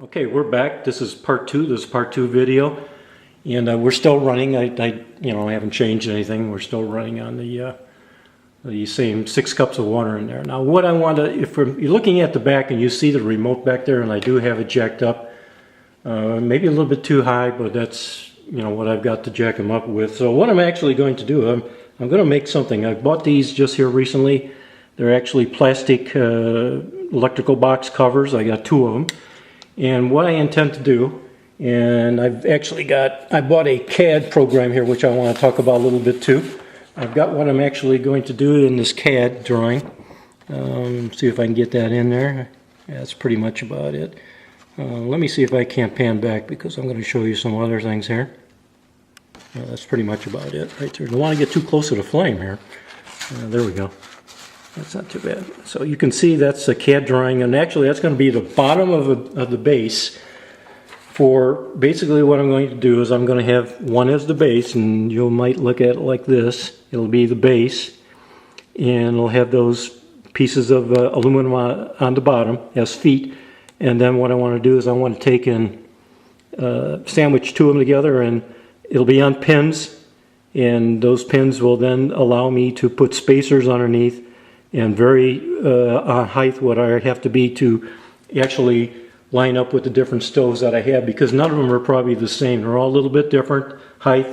Okay, we're back. This is part two. This is part two video, and we're still running. I haven't changed anything. We're still running on the same 6 cups of water in there. Now, what I want to, if you're looking at the back and you see the remote back there, and I do have it jacked up, maybe a little bit too high, but that's what I've got to jack them up with. So what I'm actually going to do, I'm going to make something. I bought these just here recently. They're actually plastic electrical box covers. I got 2 of them. And what I intend to do, and I bought a CAD program here, which I want to talk about a little bit too. I've got what I'm actually going to do in this CAD drawing. See if I can get that in there. Yeah, that's pretty much about it. Let me see if I can't pan back, because I'm going to show you some other things here. That's pretty much about it right there. Don't want to get too close to the flame here. There we go. That's not too bad. So you can see that's a CAD drawing, and actually that's going to be the bottom of the base. For basically what I'm going to do is I'm going to have one as the base, and you might look at it like this. It'll be the base, and it'll have those pieces of aluminum on the bottom as feet. And then what I want to do is I want to take and sandwich 2 of them together, and it'll be on pins, and those pins will then allow me to put spacers underneath and vary height what I have to be to actually line up with the different stoves that I have, because none of them are probably the same. They're all a little bit different height.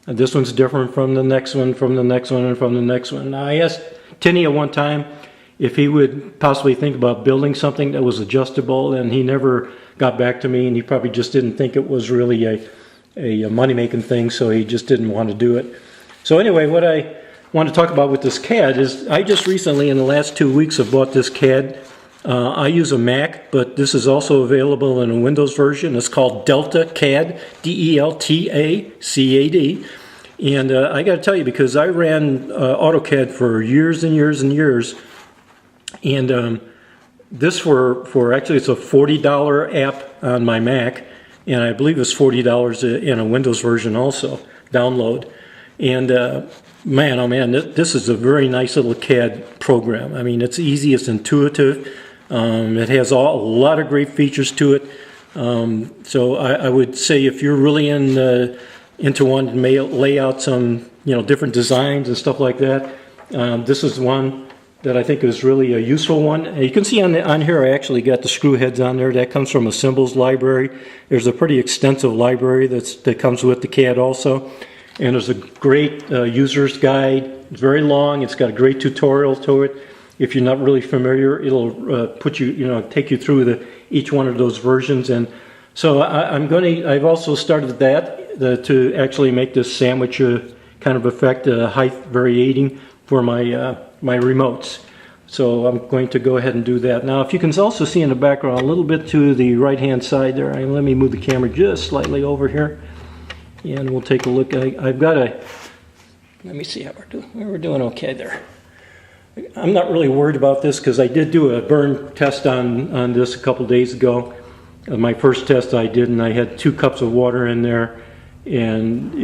And this one's different from the next one, from the next one, and from the next one. Now, I asked Tinny at one time if he would possibly think about building something that was adjustable, and he never got back to me, and he probably just didn't think it was really a money-making thing, so he just didn't want to do it. So anyway, what I want to talk about with this CAD is I just recently, in the last 2 weeks, have bought this CAD. I use a Mac, but this is also available in a Windows version. It's called Delta CAD, D-E-L-T-A-C-A-D. And I got to tell you, because I ran AutoCAD for years and years and years, and this actually it's a $40 app on my Mac, and I believe it's $40 in a Windows version also, download. And man, oh man, this is a very nice little CAD program. I mean, it's easy, it's intuitive, it has a lot of great features to it. So I would say if you're really into one and may lay out some different designs and stuff like that, this is one that I think is really a useful one. You can see on here I actually got the screw heads on there. That comes from a symbols library. There's a pretty extensive library that comes with the CAD also. And there's a great user's guide. It's very long. It's got a great tutorial to it. If you're not really familiar, it'll put take you through each one of those versions. And so I've also started that to actually make this sandwich kind of effect, height variating for my my remotes. So I'm going to go ahead and do that. Now, if you can also see in the background a little bit to the right-hand side there, let me move the camera just slightly over here. And we'll take a look. I've got let me see how we're doing. We're doing okay there. I'm not really worried about this, because I did do a burn test on this a couple days ago. My first test I did, and I had 2 cups of water in there, and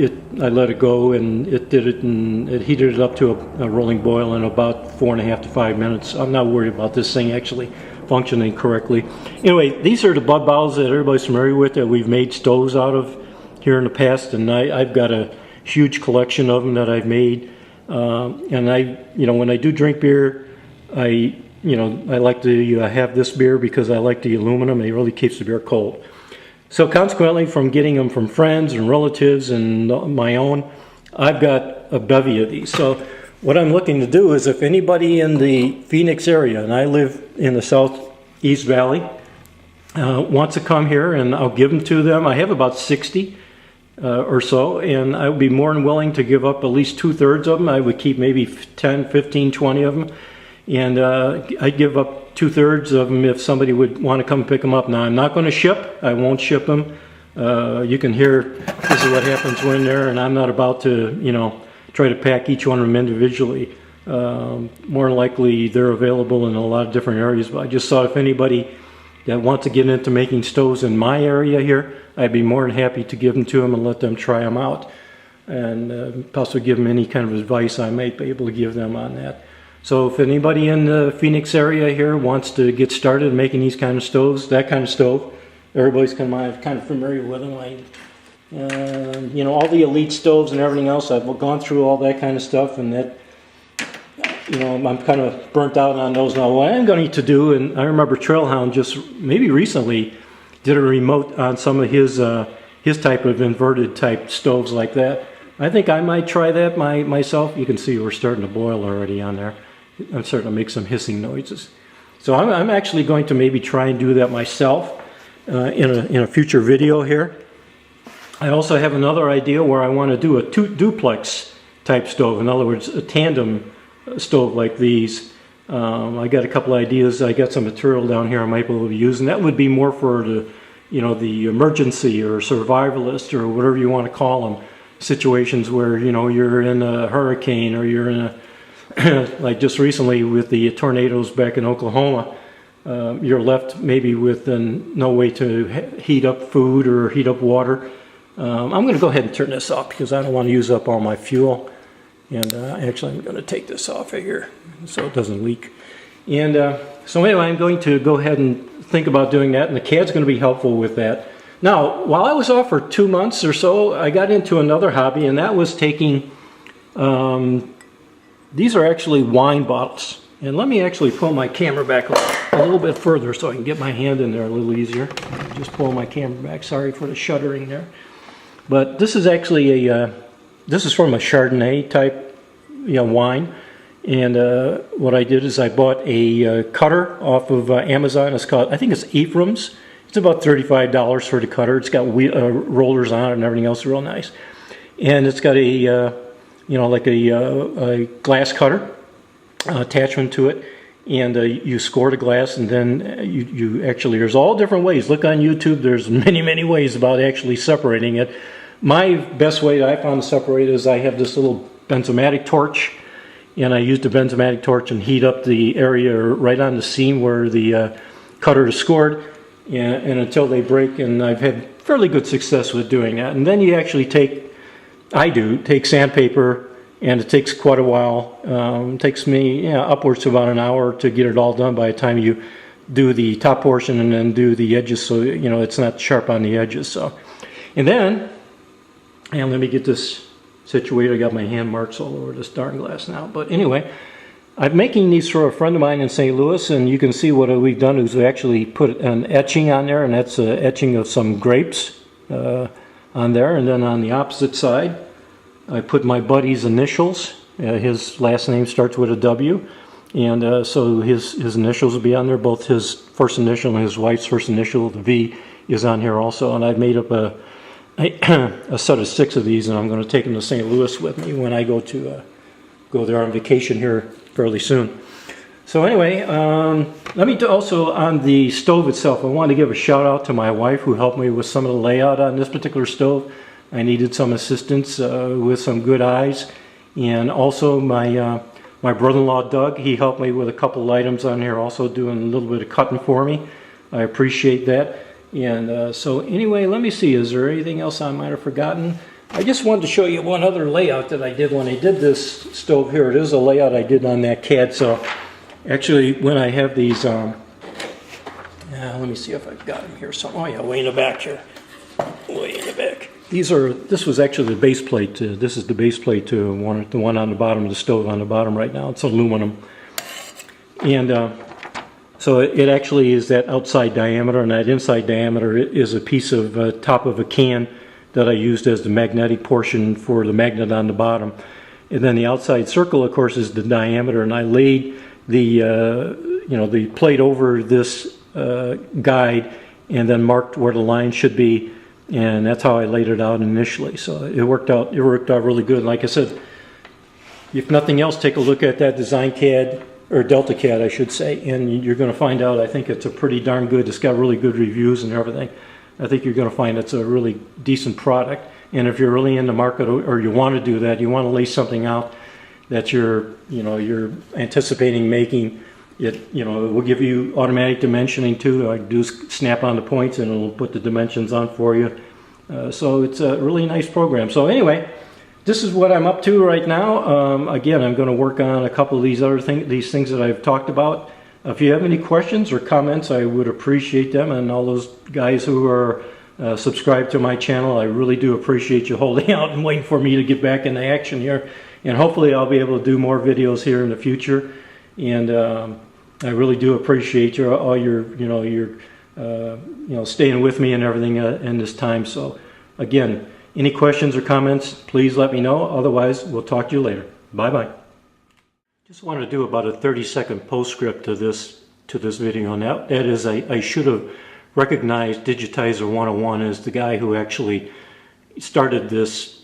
I let it go, and it did it, and it heated it up to a rolling boil in about 4.5 to 5 minutes. I'm not worried about this thing actually functioning correctly. Anyway, these are the bud bottles that everybody's familiar with, that we've made stoves out of here in the past, and I've got a huge collection of them that I've made. And when I do drink beer, I like to have this beer, because I like the aluminum, and it really keeps the beer cold. So consequently, from getting them from friends and relatives and my own, I've got a bevy of these. So what I'm looking to do is, if anybody in the Phoenix area, and I live in the Southeast Valley, wants to come here, and I'll give them to them. I have about 60 or so, and I would be more than willing to give up at least 2/3 of them. I would keep maybe 10, 15, 20 of them, and I'd give up 2/3 of them if somebody would want to come pick them up. Now, I'm not going to ship. I won't ship them. You can hear this is what happens when they're, and I'm not about to try to pack each one of them individually. More than likely they're available in a lot of different areas, but I just thought if anybody that wants to get into making stoves in my area here, I'd be more than happy to give them to them and let them try them out, and possibly give them any kind of advice I might be able to give them on that. So if anybody in the Phoenix area here wants to get started making these kind of stoves, that kind of stove, everybody's kind of familiar with them. You know, all the Elite stoves and everything else, I've gone through all that kind of stuff, and that, you know, I'm kind of burnt out on those now. What I'm going to do, and I remember Trailhound just maybe recently did a remote on some of his type of inverted type stoves like that. I think I might try that myself. You can see we're starting to boil already on there. I'm starting to make some hissing noises. So I'm actually going to maybe try and do that myself in a future video here. I also have another idea where I want to do a duplex type stove. In other words, a tandem stove like these. I got a couple ideas. I got some material down here I might be able to use, and that would be more for the, you know, the emergency or survivalist or whatever you want to call them, situations where, you know, you're in a hurricane or you're in a like just recently with the tornadoes back in Oklahoma. You're left maybe with no way to heat up food or heat up water. I'm going to go ahead and turn this off because I don't want to use up all my fuel. And actually, I'm going to take this off right here so it doesn't leak. And so anyway, I'm going to go ahead and think about doing that, and the CAD's going to be helpful with that. Now, while I was off for 2 months or so, I got into another hobby, and that was taking, these are actually wine bottles. And let me actually pull my camera back a little bit further so I can get my hand in there a little easier. Just pull my camera back. Sorry for the shuddering there. But this is actually this is from a Chardonnay type, you know, wine. And what I did is I bought a cutter off of Amazon. It's called, I think it's Ephraim's. It's about $35 for the cutter. It's got rollers on it and everything else, real nice. And it's got a, you know, like a glass cutter attachment to it. And you score the glass, and then you actually, there's all different ways. Look on YouTube, there's many ways about actually separating it. My best way that I found to separate it is I have this little benzomatic torch, and I use the benzomatic torch and heat up the area right on the seam where the cutter is scored, and until they break, and I've had fairly good success with doing that. And then you actually take sandpaper, and it takes quite a while. It takes me upwards to about an hour to get it all done by the time you do the top portion and then do the edges, so you know it's not sharp on the edges. So, and then, and let me get this situated. I got my hand marks all over this darn glass now. But anyway, I'm making these for a friend of mine in St. Louis, and you can see what we've done is we actually put an etching on there, and that's an etching of some grapes on there. And then on the opposite side, I put my buddy's initials. His last name starts with a W, and so his initials will be on there. Both his first initial and his wife's first initial, the V, is on here also. And I've made up a set of 6 of these, and I'm going to take them to St. Louis with me when I go there on vacation here fairly soon. So anyway, let me also, on the stove itself, I want to give a shout out to my wife who helped me with some of the layout on this particular stove. I needed some assistance with some good eyes, and also my brother-in-law Doug, he helped me with a couple of items on here, also doing a little bit of cutting for me. I appreciate that. And so anyway, let me see, is there anything else I might have forgotten? I just wanted to show you one other layout that I did when I did this stove here. It is a layout I did on that CAD. So actually, when I have these, let me see if I've got them here. Oh yeah, way in the back here. Way in the back. This was actually the base plate. This is the base plate to the one on the bottom of the stove on the bottom right now. It's aluminum. And so it actually is that outside diameter, and that inside diameter is a piece of top of a can that I used as the magnetic portion for the magnet on the bottom. And then the outside circle, of course, is the diameter, and I laid the plate over this guide and then marked where the line should be, and that's how I laid it out initially. So it worked out really good. And like I said, if nothing else, take a look at that Design CAD, or Delta CAD I should say, and you're going to find out I think it's a pretty darn good, it's got really good reviews and everything. I think you're going to find it's a really decent product. And if you're really in the market, or you want to do that, you want to lay something out that you're anticipating making, it will give you automatic dimensioning too. I do snap on the points and it'll put the dimensions on for you. So it's a really nice program. So anyway, this is what I'm up to right now. Again, I'm going to work on a couple of these things that I've talked about. if you have any questions or comments, I would appreciate them. And all those guys who are subscribed to my channel, I really do appreciate you holding out and waiting for me to get back into action here. And hopefully I'll be able to do more videos here in the future. And I really do appreciate all your staying with me and everything in this time. So again, any questions or comments, please let me know. Otherwise, we'll talk to you later. Bye-bye. Just wanted to do about a 30-second postscript to this video. And that is, I should have recognized Digitizer 101 as the guy who actually started this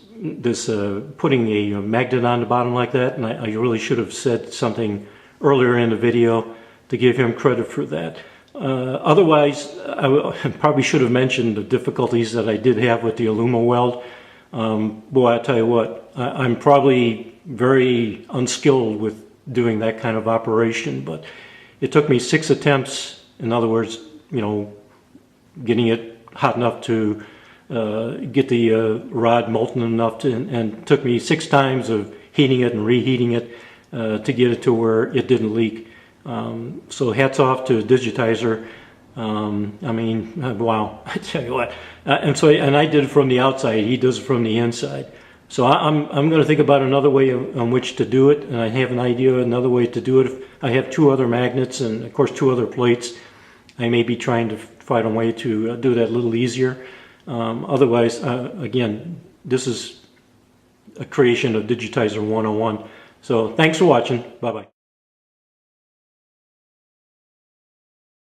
putting a magnet on the bottom like that. And I really should have said something earlier in the video to give him credit for that. Otherwise, I probably should have mentioned the difficulties that I did have with the AlumaWeld. Boy, I tell you what, I'm probably very unskilled with doing that kind of operation, but it took me 6 attempts. In other words, getting it hot enough to get the rod molten enough and took me 6 times of heating it and reheating it to get it to where it didn't leak. So hats off to Digitizer. I mean, wow, I tell you what. And I did it from the outside. He does it from the inside. So I'm going to think about another way on which to do it, and I have an idea of another way to do it. If I have 2 other magnets and of course 2 other plates, I may be trying to find a way to do that a little easier. Otherwise, again, this is a creation of Digitizer 101. So thanks for watching. Bye-bye.